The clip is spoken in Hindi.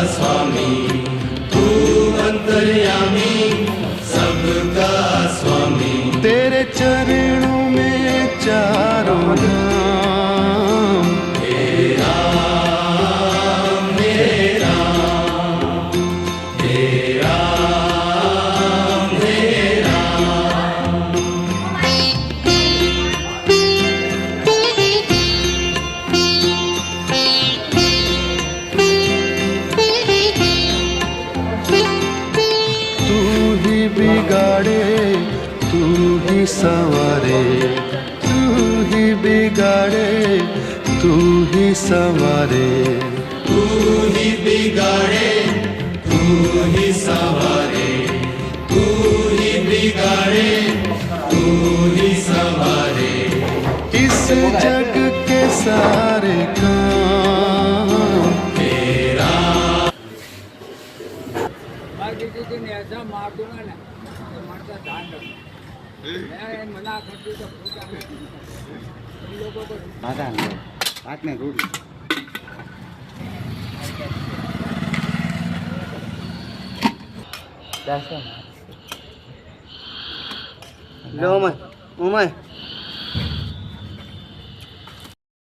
स्वामी तू अंतर्यामी सबका स्वामी। तेरे चरणों में चारों धाम। हे राम हे राम हे राम हे राम। तू ही बिगाड़े तू ही संवारे, तू ही बिगाड़े तू ही संवारे। तू ही बिगाड़े तू ही संवारे, तू ही बिगाड़े तू ही संवारे। इस जग के सारे काम। तेरा लो उमय